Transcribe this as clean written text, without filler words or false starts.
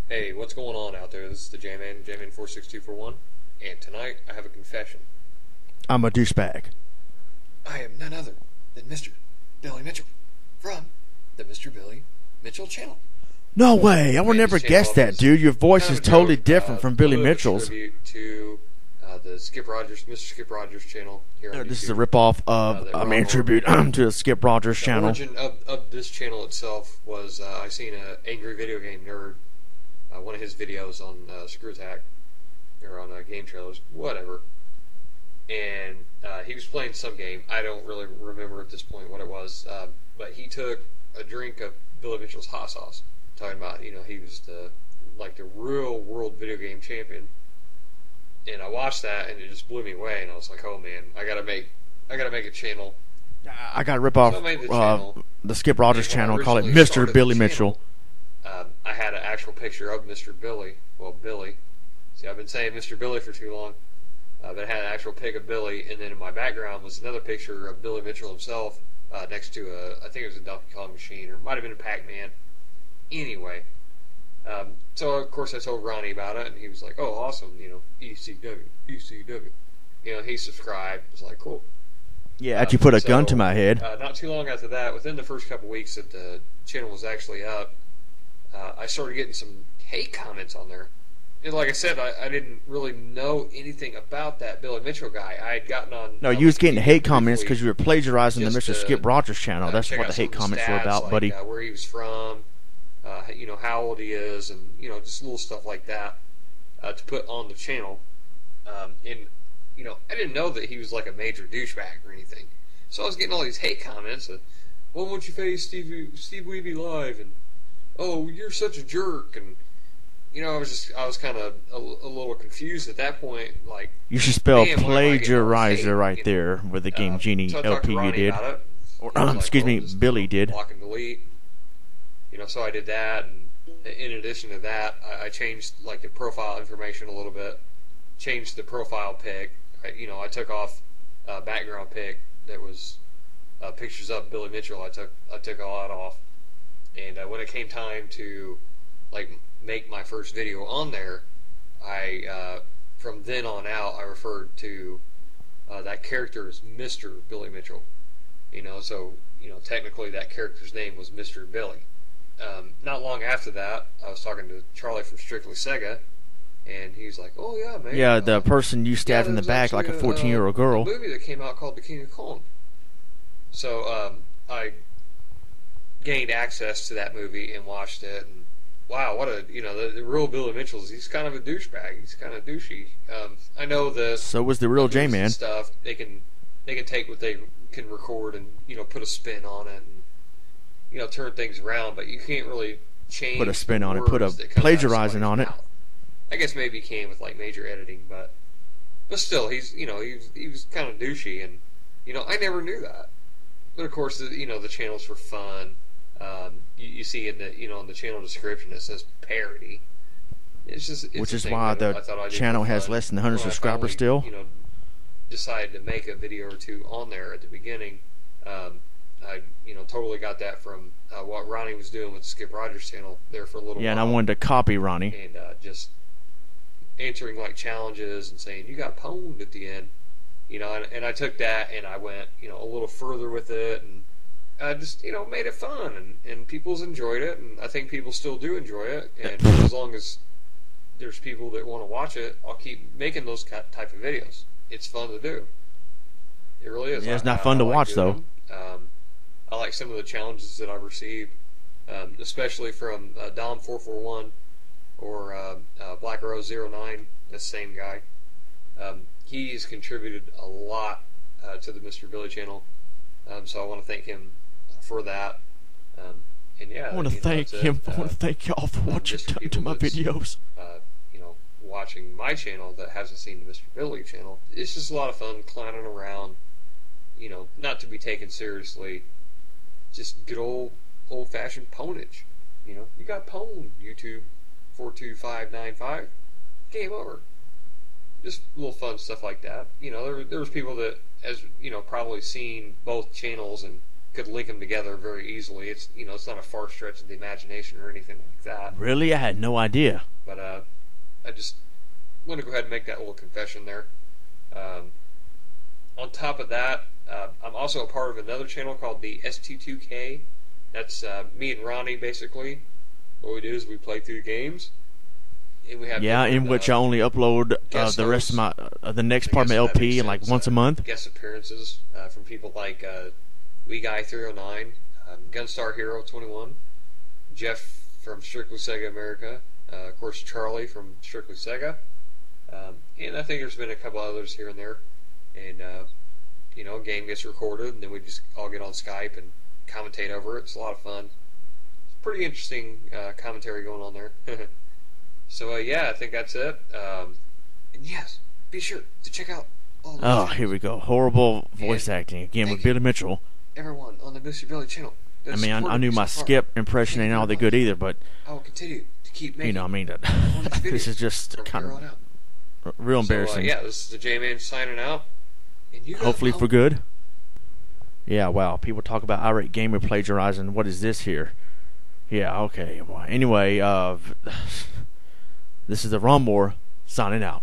Hey, what's going on out there? This is the J-Man, J-Man46241, and tonight I have a confession. I'm a douchebag. I am none other than Mr. Billy Mitchell from the Mr. Billy Mitchell channel. No way! I would Made never this channel guess up that, as dude. Your voice kind is of a totally joke, different from a Billy little bit of a Mitchell's. tribute to the Mr. Skip Rogers channel here on YouTube. This is a ripoff of, that I mean, Ronmower tribute made. to the Skip Rogers The channel. origin of this channel itself was I seen an angry video game nerd, one of his videos on Screw Attack, or on game trailers, whatever. And he was playing some game. I don't really remember at this point what it was, but he took a drink of Billy Mitchell's hot sauce, talking about, he was the real world video game champion. And I watched that, and it just blew me away. And I was like, oh man, I gotta make a channel. I got to rip off So I made the channel. the Skip Rogers And when I channel, call it originally Mr. started Billy the Mitchell. channel, I had an actual picture of Mr. Billy. Well, Billy. See, I've been saying Mr. Billy for too long. But I had an actual pic of Billy, and then in my background was another picture of Billy Mitchell himself next to I think it was a Donkey Kong machine, or it might have been a Pac-Man. Anyway, so of course I told Ronnie about it, and he was like, "Oh, awesome! ECW, ECW." He subscribed. It was like, cool. Yeah, you put a gun to my head. Not too long after that, within the first couple weeks that the channel was actually up, I started getting some hate comments on there. And like I said, I didn't really know anything about that Billy Mitchell guy. I had gotten on... No, you was getting hate comments because you were plagiarizing the Mr. Skip Rogers channel. That's what the hate comments were about, buddy. Where he was from, how old he is, and, just little stuff like that to put on the channel. I didn't know that he was like a major douchebag or anything. So I was getting all these hate comments. When won't you face Steve Weeby live? And, oh, you're such a jerk. And, I was kind of a little confused at that point. Like, You should spell man, why am I getting all this hate? plagiarizer right there with the Game Genie So I talked to LP you Ronnie did. about it. Or, He was like, excuse me, just Billy did. block and delete. So I did that, and in addition to that, I changed like the profile information a little bit. Changed the profile pic. I took off a background pic that was pictures of Billy Mitchell. I took all that off, and when it came time to make my first video on there, I from then on out I referred to that character as Mr. Billy Mitchell. So technically that character's name was Mr. Billy. Not long after that, I was talking to Charlie from Strictly Sega, and he was like, "Oh yeah, man." Yeah, the person you stabbed in the back like a 14-year-old girl. A movie that came out called The King of Kong. So I gained access to that movie and watched it, and wow, what a the real Billy Mitchell's. He's kind of a douchebag. He's kind of douchey. I know that. So was the real J-Man. Stuff they can take what they can record and put a spin on it and turn things around, but you can't really change. Put a spin on it. Put a plagiarizing on it. I guess maybe you can with like major editing, but still, he was kind of douchey, and I never knew that. But of course, the channel's for fun. You see in the in the channel description it says parody. It's which is why the channel has less than 100 subscribers still. Decided to make a video or two on there at the beginning. I totally got that from what Ronnie was doing with the Skip Rogers channel there for a little while. Yeah, and I wanted to copy Ronnie. And just answering like challenges and saying you got pwned at the end, and I took that and I went a little further with it, and I just made it fun, and people's enjoyed it, and I think people still do enjoy it, and as long as there's people that want to watch it, I'll keep making those type of videos. It's fun to do. It really is. Yeah, it's not fun to watch though. I like some of the challenges that I've received, especially from Dom441 or Black Rose 09, the same guy. He's contributed a lot to the Mr. Billy channel, so I want to thank him for that. And yeah, I want to thank him. I want to thank y'all for what you've done to my videos. Watching my channel that hasn't seen the Mr. Billy channel, it's just a lot of fun clowning around. Not to be taken seriously. Just good old-fashioned pwnage. You got pwned, YouTube 42595. Game over. Just little fun stuff like that. There was people that, as probably seen both channels and could link them together very easily. It's it's not a far stretch of the imagination or anything like that. Really, I had no idea. But I just want to go ahead and make that little confession there. On top of that, I'm also a part of another channel called the ST2K. That's me and Ronnie, basically. What we do is we play through games. And we have in which I only upload the rest of my the next part of my LP like once a month. Guest appearances from people like Wee Guy 309, Gunstar Hero 21, Jeff from Strictly Sega America, of course Charlie from Strictly Sega, and I think there's been a couple others here and there. And a game gets recorded, and then we just all get on Skype and commentate over it. It's a lot of fun. It's pretty interesting commentary going on there. So I think that's it. And yes, be sure to check out all the here we go. Horrible voice acting again with Billy Mitchell. Everyone on the Mr. Billy channel. I mean, I knew my Skip impression ain't all that good either, but I will continue to keep making. This is just kind of real embarrassing. So, this is the J-Man signing out. And hopefully for good. Yeah, wow. People talk about irate gamer plagiarizing. What is this here? Yeah, okay. Well, anyway, this is the Ronmower signing out.